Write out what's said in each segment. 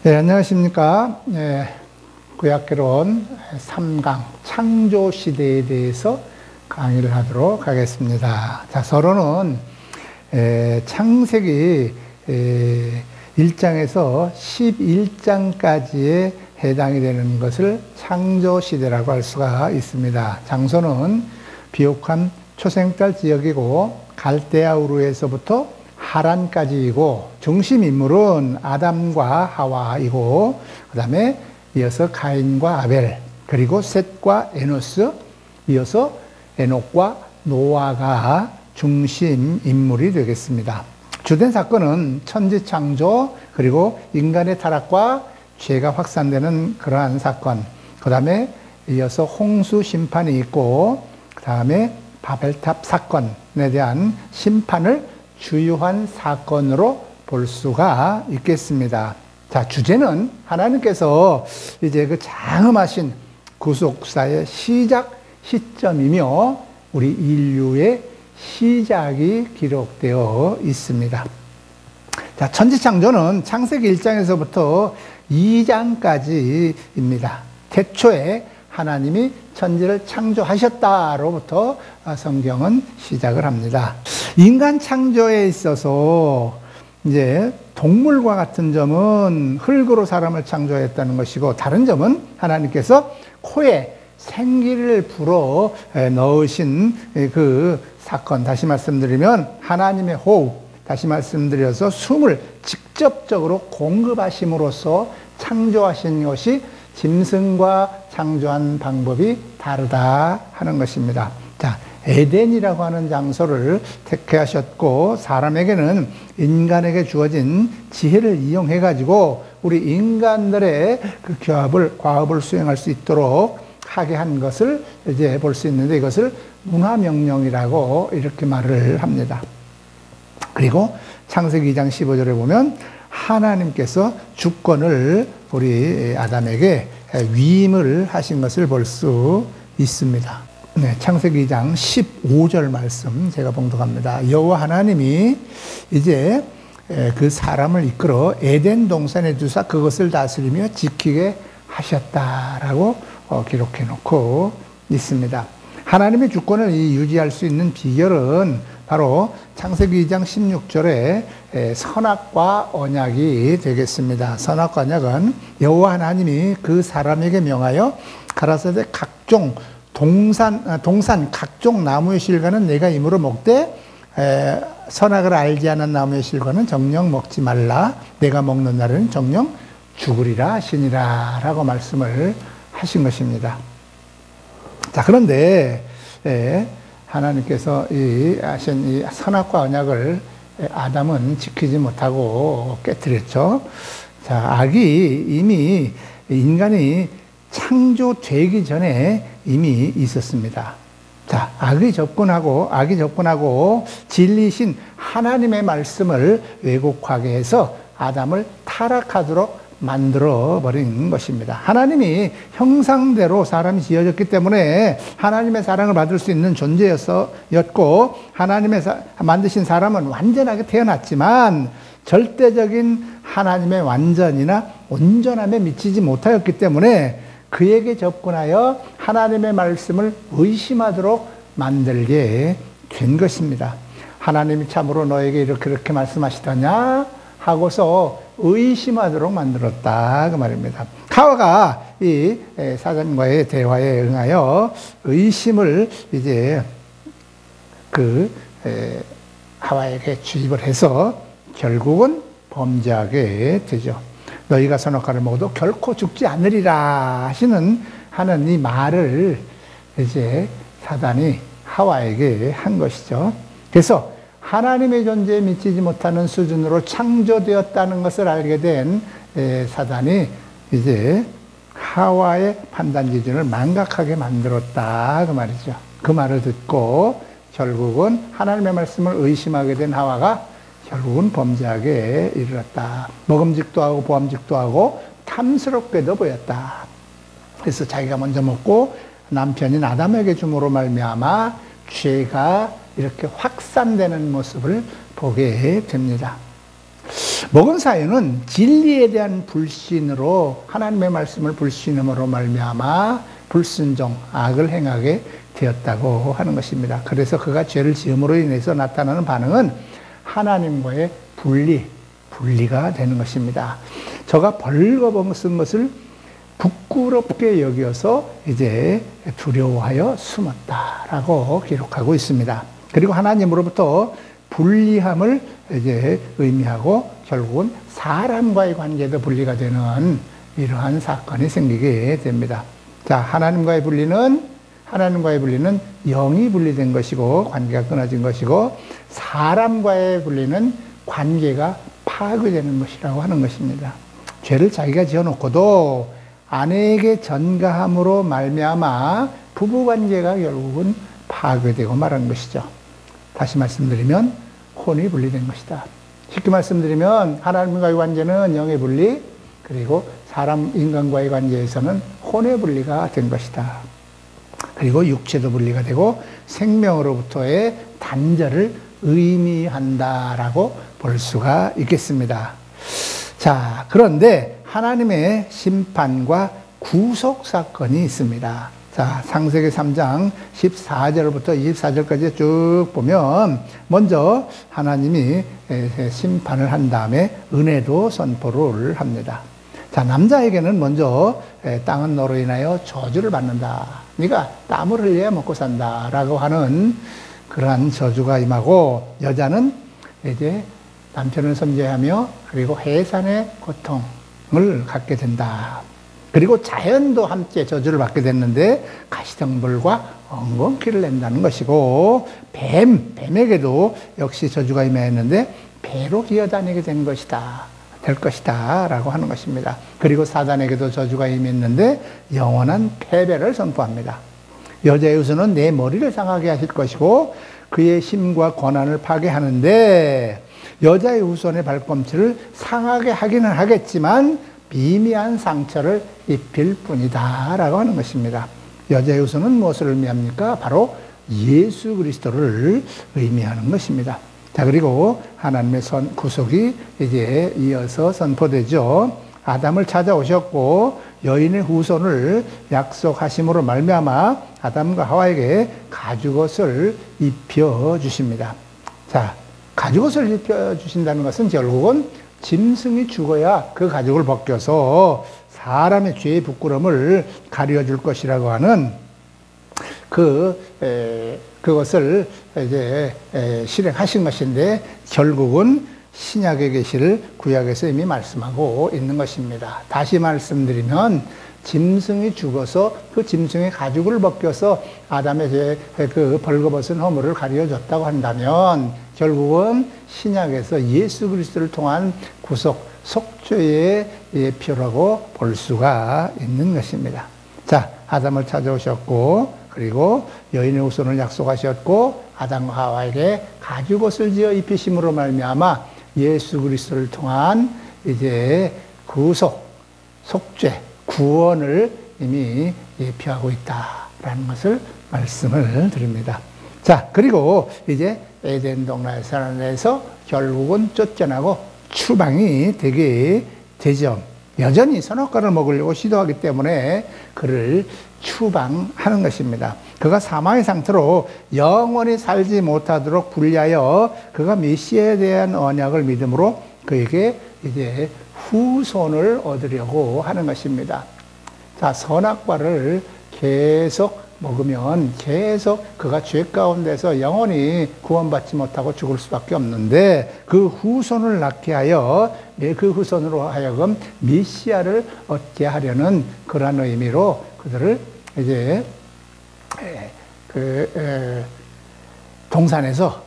네, 안녕하십니까. 구약개론 3강 창조시대에 대해서 강의를 하도록 하겠습니다. 자, 서론은 창세기 1장에서 11장까지에 해당이 되는 것을 창조시대라고 할 수가 있습니다. 장소는 비옥한 초생달 지역이고 갈대아 우르에서부터 하란까지이고 중심 인물은 아담과 하와이고 그 다음에 이어서 가인과 아벨 그리고 셋과 에노스 이어서 에녹과 노아가 중심 인물이 되겠습니다. 주된 사건은 천지창조 그리고 인간의 타락과 죄가 확산되는 그러한 사건, 그 다음에 이어서 홍수 심판이 있고 그 다음에 바벨탑 사건에 대한 심판을 주요한 사건으로 볼 수가 있겠습니다. 자, 주제는 하나님께서 이제 그 장엄하신 구속사의 시작 시점이며 우리 인류의 시작이 기록되어 있습니다. 자, 천지창조는 창세기 1장에서부터 2장까지입니다. 태초에 하나님이 천지를 창조하셨다로부터 성경은 시작을 합니다. 인간 창조에 있어서 이제 동물과 같은 점은 흙으로 사람을 창조했다는 것이고 다른 점은 하나님께서 코에 생기를 불어 넣으신 그 사건, 다시 말씀드리면 하나님의 호흡, 다시 말씀드려서 숨을 직접적으로 공급하심으로써 창조하신 것이 짐승과 창조한 방법이 다르다 하는 것입니다. 자, 에덴이라고 하는 장소를 택하셨고 사람에게는 인간에게 주어진 지혜를 이용해 가지고 우리 인간들의 그 과업을 수행할 수 있도록 하게 한 것을 이제 볼 수 있는데 이것을 문화명령이라고 이렇게 말을 합니다. 그리고 창세기 2장 15절에 보면 하나님께서 주권을 우리 아담에게 위임을 하신 것을 볼 수 있습니다. 네, 창세기 2장 15절 말씀 제가 봉독합니다. 여호와 하나님이 이제 그 사람을 이끌어 에덴 동산에 두사 그것을 다스리며 지키게 하셨다라고 기록해 놓고 있습니다. 하나님의 주권을 유지할 수 있는 비결은 바로 창세기 2장 16절에 선악과 언약이 되겠습니다. 선악과 언약은 여호와 하나님이 그 사람에게 명하여 가라사대 각종 동산 각종 나무의 실과는 내가 임으로 먹되 선악을 알지 않은 나무의 실과는 정녕 먹지 말라. 내가 먹는 날은 정녕 죽으리라 하시니라 라고 말씀을 하신 것입니다. 자, 그런데 하나님께서 하신 이 선악과 언약을 아담은 지키지 못하고 깨뜨렸죠. 자, 악이 이미 인간이 창조되기 전에 이미 있었습니다. 자, 악이 접근하고 진리신 하나님의 말씀을 왜곡하게 해서 아담을 타락하도록 만들어 버린 것입니다. 하나님이 형상대로 사람이 지어졌기 때문에 하나님의 사랑을 받을 수 있는 존재였고 하나님의 만드신 사람은 완전하게 태어났지만 절대적인 하나님의 완전이나 온전함에 미치지 못하였기 때문에 그에게 접근하여 하나님의 말씀을 의심하도록 만들게 된 것입니다. 하나님이 참으로 너에게 이렇게 말씀하시더냐 하고서 의심하도록 만들었다 그 말입니다. 하와가 이 사단과의 대화에 응하여 의심을 이제 하와에게 주입을 해서 결국은 범죄하게 되죠. 너희가 선악과를 먹어도 결코 죽지 않으리라 하는 이 말을 이제 사단이 하와에게 한 것이죠. 그래서 하나님의 존재에 미치지 못하는 수준으로 창조되었다는 것을 알게 된 사단이 이제 하와의 판단 기준을 망각하게 만들었다 그 말이죠. 그 말을 듣고 결국은 하나님의 말씀을 의심하게 된 하와가 결국은 범죄하게 이르렀다. 먹음직도 하고 보암직도 하고 탐스럽게도 보였다. 그래서 자기가 먼저 먹고 남편인 아담에게 줌으로 말미암아 죄가 이렇게 확산되는 모습을 보게 됩니다. 먹은 사유는 진리에 대한 불신으로 하나님의 말씀을 불신함으로 말미암아 불순종, 악을 행하게 되었다고 하는 것입니다. 그래서 그가 죄를 지음으로 인해서 나타나는 반응은 하나님과의 분리가 되는 것입니다. 저가 벌거벗은 것을 부끄럽게 여겨서 이제 두려워하여 숨었다라고 기록하고 있습니다. 그리고 하나님으로부터 분리함을 이제 의미하고 결국은 사람과의 관계도 분리가 되는 이러한 사건이 생기게 됩니다. 자, 하나님과의 분리는 영이 분리된 것이고 관계가 끊어진 것이고, 사람과의 분리는 관계가 파괴되는 것이라고 하는 것입니다. 죄를 자기가 지어놓고도 아내에게 전가함으로 말미암아 부부관계가 결국은 파괴되고 말한 것이죠. 다시 말씀드리면 혼이 분리된 것이다. 쉽게 말씀드리면 하나님과의 관계는 영의 분리, 그리고 인간과의 관계에서는 혼의 분리가 된 것이다. 그리고 육체도 분리가 되고 생명으로부터의 단절을 의미한다라고 볼 수가 있겠습니다. 자, 그런데 하나님의 심판과 구속 사건이 있습니다. 자, 창세기 3장 14절부터 24절까지 쭉 보면 먼저 하나님이 심판을 한 다음에 은혜도 선포를 합니다. 자, 남자에게는 먼저 땅은 너로 인하여 저주를 받는다. 네가 땀을 흘려야 먹고 산다 라고 하는 그러한 저주가 임하고, 여자는 이제 남편을 섬겨하며 그리고 해산의 고통을 갖게 된다. 그리고 자연도 함께 저주를 받게 됐는데 가시덤불과 엉겅퀴를 낸다는 것이고, 뱀에게도 역시 저주가 임했는데 배로 기어다니게 될 것이다 라고 하는 것입니다. 그리고 사단에게도 저주가 임했는데 영원한 패배를 선포합니다. 여자의 후손은 내 머리를 상하게 하실 것이고 그의 힘과 권한을 파괴하는데, 여자의 후손의 발꿈치를 상하게 하기는 하겠지만 미미한 상처를 입힐 뿐이다 라고 하는 것입니다. 여자의 후손은 무엇을 의미합니까? 바로 예수 그리스도를 의미하는 것입니다. 자, 그리고 하나님의 구속이 이제 이어서 선포되죠. 아담을 찾아오셨고 여인의 후손을 약속하심으로 말미암아 아담과 하와에게 가죽옷을 입혀주십니다. 자, 가죽옷을 입혀주신다는 것은 결국은 짐승이 죽어야 그 가죽을 벗겨서 사람의 죄의 부끄러움을 가려줄 것이라고 하는 그것을 이제 실행하신 것인데, 결국은 신약의 계시를 구약에서 이미 말씀하고 있는 것입니다. 다시 말씀드리면 짐승이 죽어서 그 짐승의 가죽을 벗겨서 아담의 그 벌거벗은 허물을 가려줬다고 한다면, 결국은 신약에서 예수 그리스도를 통한 구속, 속죄의 예표라고 볼 수가 있는 것입니다. 자, 아담을 찾아오셨고 그리고 여인의 후손을 약속하셨고 아담과 하와에게 가죽옷을 지어 입히심으로 말미암아 예수 그리스도를 통한 이제 구속, 속죄, 구원을 이미 예표하고 있다라는 것을 말씀을 드립니다. 자, 그리고 이제 에덴 동산에서 결국은 쫓겨나고 추방이 되게 되죠. 여전히 선악과를 먹으려고 시도하기 때문에 그를 추방하는 것입니다. 그가 사망의 상태로 영원히 살지 못하도록 분리하여 그가 메시아에 대한 언약을 믿음으로 그에게 이제 후손을 얻으려고 하는 것입니다. 자, 선악과를 계속 먹으면 계속 그가 죄 가운데서 영원히 구원받지 못하고 죽을 수밖에 없는데, 그 후손을 낳게 하여 그 후손으로 하여금 메시아를 얻게 하려는 그러한 의미로 그들을 이제 동산에서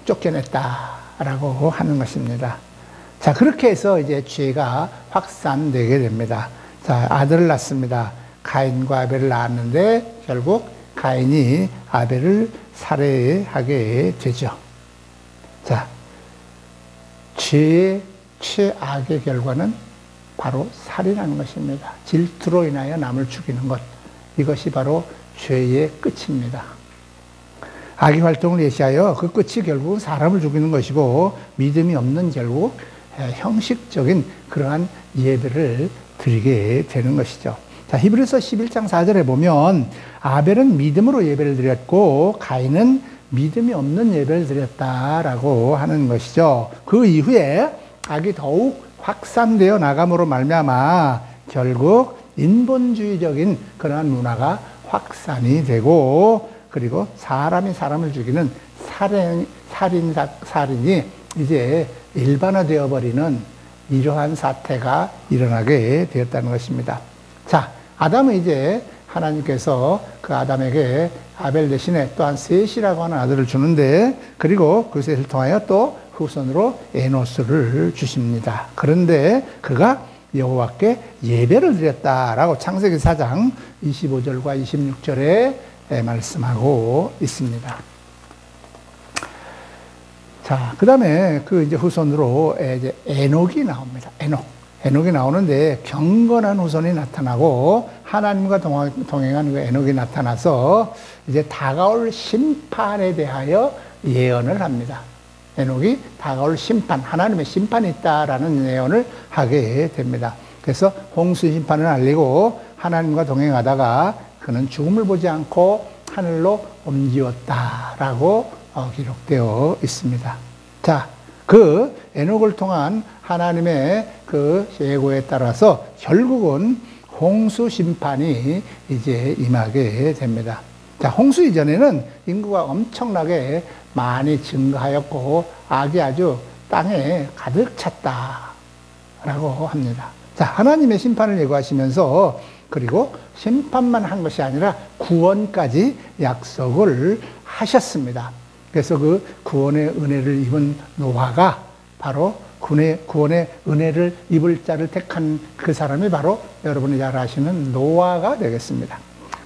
쫓겨냈다라고 하는 것입니다. 자, 그렇게 해서 이제 죄가 확산되게 됩니다. 자, 아들을 낳습니다. 가인과 아벨을 낳았는데 결국 가인이 아벨을 살해하게 되죠. 자, 죄의 최악의 결과는 바로 살인하는 것입니다. 질투로 인하여 남을 죽이는 것, 이것이 바로 죄의 끝입니다. 악의 활동을 예시하여 그 끝이 결국은 사람을 죽이는 것이고, 믿음이 없는 결국 형식적인 그러한 예배를 드리게 되는 것이죠. 자, 히브리서 11장 4절에 보면 아벨은 믿음으로 예배를 드렸고 가인은 믿음이 없는 예배를 드렸다라고 하는 것이죠. 그 이후에 악이 더욱 확산되어 나감으로 말미암아 결국 인본주의적인 그러한 문화가 확산이 되고, 그리고 사람이 사람을 죽이는 살인이 이제 일반화되어 버리는 이러한 사태가 일어나게 되었다는 것입니다. 자, 아담은 이제 하나님께서 그 아담에게 아벨 대신에 또한 셋이라고 하는 아들을 주는데, 그리고 그 셋을 통하여 또 후손으로 에노스를 주십니다. 그런데 그가 여호와께 예배를 드렸다라고 창세기 4장 25절과 26절에 말씀하고 있습니다. 자, 그 다음에 그 이제 후손으로 이제 에녹이 나옵니다. 에녹이 나오는데 경건한 후손이 나타나고 하나님과 동행한 그 에녹이 나타나서 이제 다가올 심판에 대하여 예언을 합니다. 에녹이 다가올 심판, 하나님의 심판이 있다라는 예언을 하게 됩니다. 그래서 홍수 심판을 알리고 하나님과 동행하다가 그는 죽음을 보지 않고 하늘로 옮기었다라고 기록되어 있습니다. 자, 그 에녹을 통한 하나님의 그 예고에 따라서 결국은 홍수 심판이 이제 임하게 됩니다. 자, 홍수 이전에는 인구가 엄청나게 많이 증가하였고 악이 아주 땅에 가득 찼다라고 합니다. 자, 하나님의 심판을 예고하시면서 그리고 심판만 한 것이 아니라 구원까지 약속을 하셨습니다. 그래서 그 구원의 은혜를 입은 노아가 바로 구원의 은혜를 입을 자를 택한 그 사람이 바로 여러분이 잘 아시는 노아가 되겠습니다.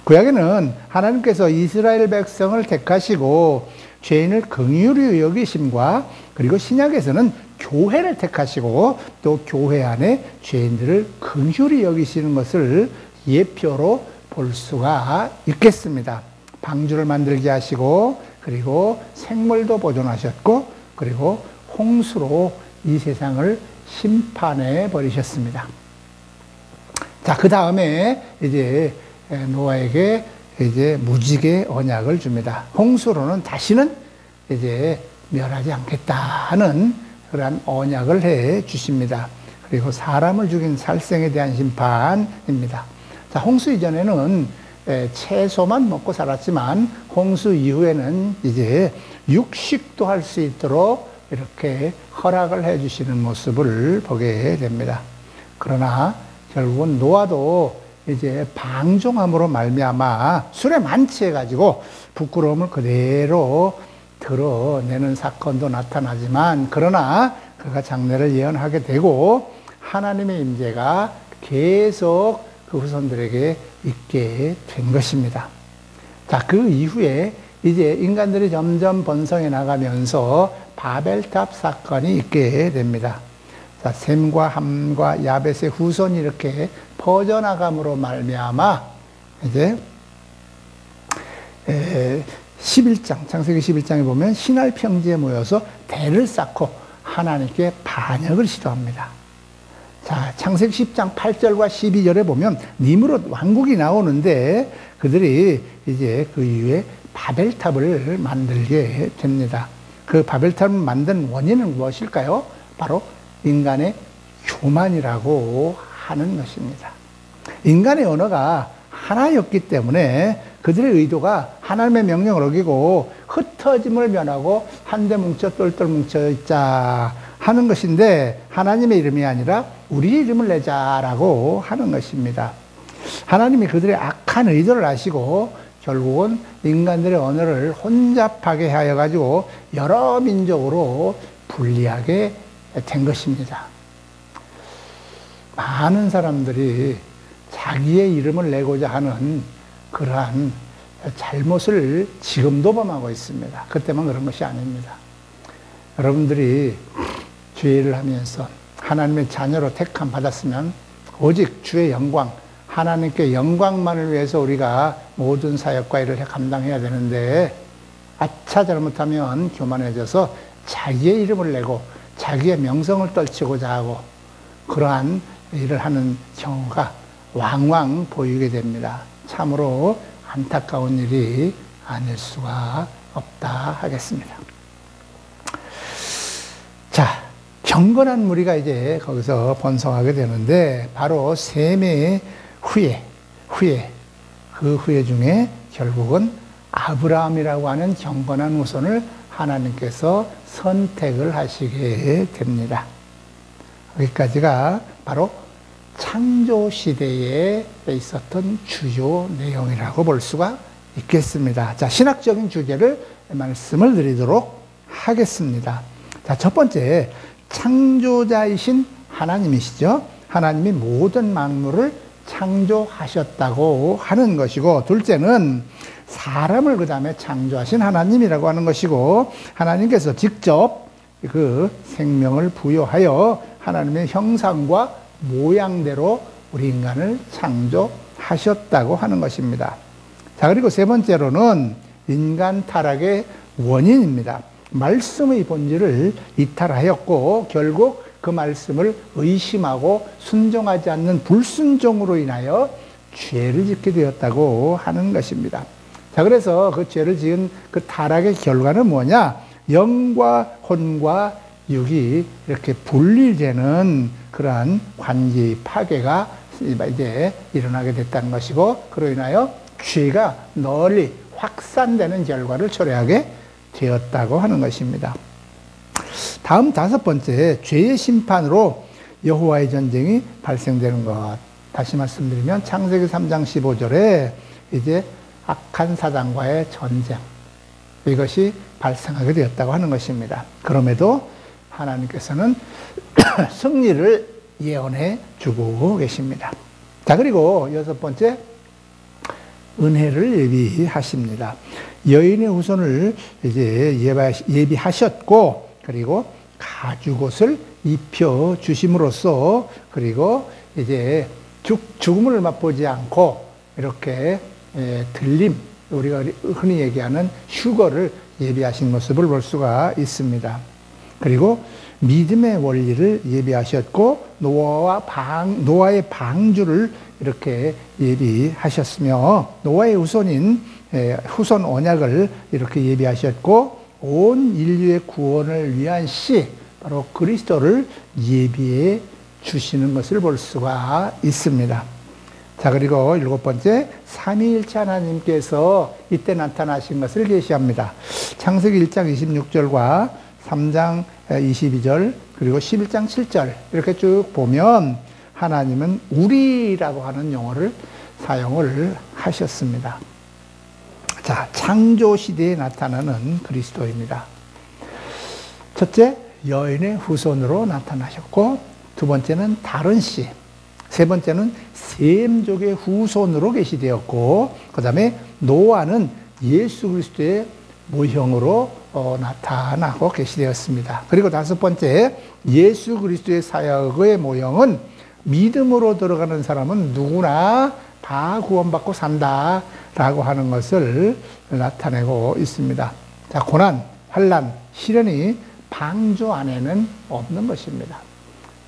구약에는 하나님께서 이스라엘 백성을 택하시고 죄인을 긍휼히 여기심과, 그리고 신약에서는 교회를 택하시고 또 교회 안에 죄인들을 긍휼히 여기시는 것을 예표로 볼 수가 있겠습니다. 방주를 만들게 하시고, 그리고 생물도 보존하셨고, 그리고 홍수로 이 세상을 심판해 버리셨습니다. 자, 그 다음에 이제 노아에게 이제 무지개 언약을 줍니다. 홍수로는 다시는 이제 멸하지 않겠다 하는 그러한 언약을 해 주십니다. 그리고 사람을 죽인 살생에 대한 심판입니다. 자, 홍수 이전에는 채소만 먹고 살았지만 홍수 이후에는 이제 육식도 할 수 있도록 이렇게 허락을 해 주시는 모습을 보게 됩니다. 그러나 결국은 노아도 이제 방종함으로 말미암아 술에 만취해 가지고 부끄러움을 그대로 드러내는 사건도 나타나지만, 그러나 그가 장래를 예언하게 되고 하나님의 임재가 계속 그 후손들에게 있게 된 것입니다. 자, 그 이후에 이제 인간들이 점점 번성해 나가면서 바벨탑 사건이 있게 됩니다. 자, 셈과 함과 야벳의 후손이 이렇게 퍼져나감으로 말미암아 이제 11장, 창세기 11장에 보면 신할 평지에 모여서 대를 쌓고 하나님께 반역을 시도합니다. 자, 창세기 10장 8절과 12절에 보면 니므롯 왕국이 나오는데 그들이 이제 그 이후에 바벨탑을 만들게 됩니다. 그 바벨탑을 만든 원인은 무엇일까요? 바로 인간의 교만이라고 하는 것입니다. 인간의 언어가 하나였기 때문에 그들의 의도가 하나님의 명령을 어기고 흩어짐을 면하고 한데 뭉쳐 똘똘 뭉쳐 있자 하는 것인데, 하나님의 이름이 아니라 우리의 이름을 내자라고 하는 것입니다. 하나님이 그들의 악한 의도를 아시고 결국은 인간들의 언어를 혼잡하게 하여 가지고 여러 민족으로 분리하게 된 것입니다. 많은 사람들이 자기의 이름을 내고자 하는 그러한 잘못을 지금도 범하고 있습니다. 그때만 그런 것이 아닙니다. 여러분들이 죄를 하면서 하나님의 자녀로 택함 받았으면 오직 주의 영광, 하나님께 영광만을 위해서 우리가 모든 사역과 일을 감당해야 되는데, 아차 잘못하면 교만해져서 자기의 이름을 내고 자기의 명성을 떨치고자 하고 그러한 일을 하는 경우가 왕왕 보이게 됩니다. 참으로 안타까운 일이 아닐 수가 없다 하겠습니다. 자, 경건한 무리가 이제 거기서 번성하게 되는데 바로 셈의 후예 그 후예 중에 결국은 아브라함이라고 하는 경건한 후손을 하나님께서 선택을 하시게 됩니다. 여기까지가 바로 창조 시대에 있었던 주요 내용이라고 볼 수가 있겠습니다. 자, 신학적인 주제를 말씀을 드리도록 하겠습니다. 자, 첫 번째, 창조자이신 하나님이시죠. 하나님이 모든 만물을 창조하셨다고 하는 것이고, 둘째는 사람을 그 다음에 창조하신 하나님이라고 하는 것이고, 하나님께서 직접 그 생명을 부여하여 하나님의 형상과 모양대로 우리 인간을 창조하셨다고 하는 것입니다. 자, 그리고 세 번째로는 인간 타락의 원인입니다. 말씀의 본질을 이탈하였고 결국 그 말씀을 의심하고 순종하지 않는 불순종으로 인하여 죄를 짓게 되었다고 하는 것입니다. 자, 그래서 그 죄를 지은 그 타락의 결과는 뭐냐? 영과 혼과 육이 이렇게 분리되는 그러한 관계의 파괴가 이제 일어나게 됐다는 것이고, 그로 인하여 죄가 널리 확산되는 결과를 초래하게 되었다고 하는 것입니다. 다음 다섯 번째, 죄의 심판으로 여호와의 전쟁이 발생되는 것. 다시 말씀드리면 창세기 3장 15절에 이제 악한 사단과의 전쟁, 이것이 발생하게 되었다고 하는 것입니다. 그럼에도 하나님께서는 승리를 예언해 주고 계십니다. 자, 그리고 여섯 번째, 은혜를 예비하십니다. 여인의 후손을 이제 예비하셨고, 그리고 가죽옷을 입혀 주심으로써, 그리고 이제 죽음을 맛보지 않고 이렇게 들림, 우리가 흔히 얘기하는 휴거를 예비하신 모습을 볼 수가 있습니다. 그리고 믿음의 원리를 예비하셨고 노아의 방주를 이렇게 예비하셨으며 노아의 후손 언약을 이렇게 예비하셨고 온 인류의 구원을 위한 씨, 바로 그리스도를 예비해 주시는 것을 볼 수가 있습니다. 자, 그리고 일곱 번째, 삼위일체 하나님께서 이때 나타나신 것을 계시합니다. 창세기 1장 26절과 3장 22절 그리고 11장 7절 이렇게 쭉 보면 하나님은 우리라고 하는 용어를 사용을 하셨습니다. 자, 창조 시대에 나타나는 그리스도입니다. 첫째, 여인의 후손으로 나타나셨고, 두 번째는 다른 씨, 세 번째는 셈족의 후손으로 계시되었고, 그 다음에 노아는 예수 그리스도의 모형으로 나타나고 계시되었습니다. 그리고 다섯 번째, 예수 그리스도의 사역의 모형은 믿음으로 들어가는 사람은 누구나 다 구원받고 산다라고 하는 것을 나타내고 있습니다. 자, 고난, 환난, 시련이 방주 안에는 없는 것입니다.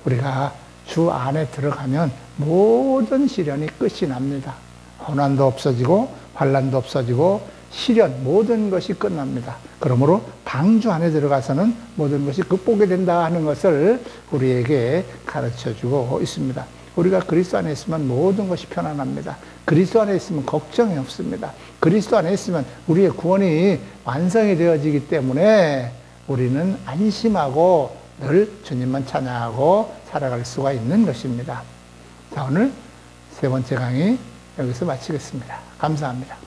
우리가 주 안에 들어가면 모든 시련이 끝이 납니다. 고난도 없어지고 환난도 없어지고 시련, 모든 것이 끝납니다. 그러므로 방주 안에 들어가서는 모든 것이 극복이 된다 하는 것을 우리에게 가르쳐주고 있습니다. 우리가 그리스도 안에 있으면 모든 것이 편안합니다. 그리스도 안에 있으면 걱정이 없습니다. 그리스도 안에 있으면 우리의 구원이 완성이 되어지기 때문에 우리는 안심하고 늘 주님만 찬양하고 살아갈 수가 있는 것입니다. 자, 오늘 세 번째 강의 여기서 마치겠습니다. 감사합니다.